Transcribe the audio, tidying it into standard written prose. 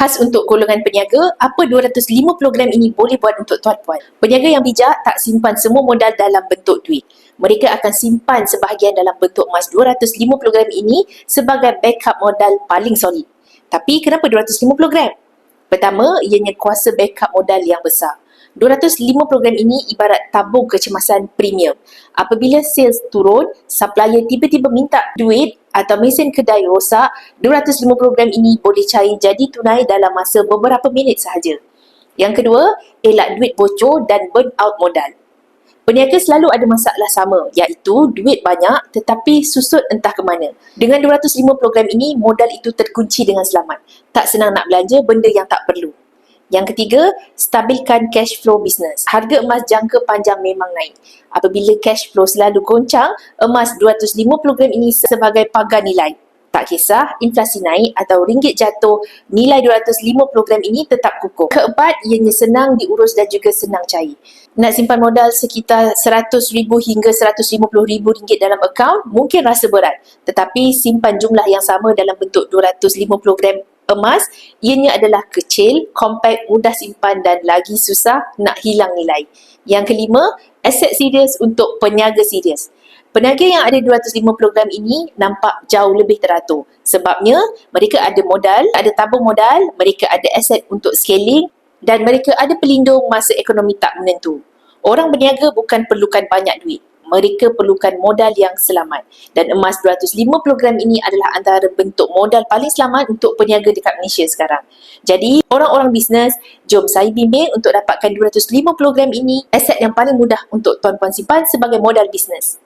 Khas untuk golongan peniaga, apa 250 gram ini boleh buat untuk tuan-puan? Peniaga yang bijak tak simpan semua modal dalam bentuk duit. Mereka akan simpan sebahagian dalam bentuk emas 250 gram ini sebagai backup modal paling solid. Tapi kenapa 250 gram? Pertama, ianya kuasa backup modal yang besar. 250 gram ini ibarat tabung kecemasan premium. Apabila sales turun, supplier tiba-tiba minta duit atau mesin kedai rosak, 250 gram ini boleh cair jadi tunai dalam masa beberapa minit sahaja. Yang kedua, elak duit bocor dan burn out modal. Peniaga selalu ada masalah sama, iaitu duit banyak tetapi susut entah ke mana. Dengan 250 gram ini, modal itu terkunci dengan selamat. Tak senang nak belanja benda yang tak perlu. Yang ketiga, stabilkan cash flow bisnes. Harga emas jangka panjang memang naik. Apabila cash flow selalu goncang, emas 250 gram ini sebagai pagar nilai. Tak kisah inflasi naik atau ringgit jatuh, nilai 250 gram ini tetap kukuh. Keempat, ianya senang diurus dan juga senang cair. Nak simpan modal sekitar RM100,000 hingga RM150,000 dalam akaun mungkin rasa berat. Tetapi simpan jumlah yang sama dalam bentuk 250 gram emas, ianya adalah kecil, kompak, mudah simpan dan lagi susah nak hilang nilai. Yang kelima, aset serius untuk peniaga serius. Peniaga yang ada 250 gram ini nampak jauh lebih teratur. Sebabnya, mereka ada modal, ada tabung modal, mereka ada aset untuk scaling dan mereka ada pelindung masa ekonomi tak menentu. Orang berniaga bukan perlukan banyak duit. Mereka perlukan modal yang selamat. Dan emas 250 gram ini adalah antara bentuk modal paling selamat untuk peniaga dekat Malaysia sekarang. Jadi, orang-orang bisnes, jom saya bimbing untuk dapatkan 250 gram ini, aset yang paling mudah untuk tuan-puan simpan sebagai modal bisnes.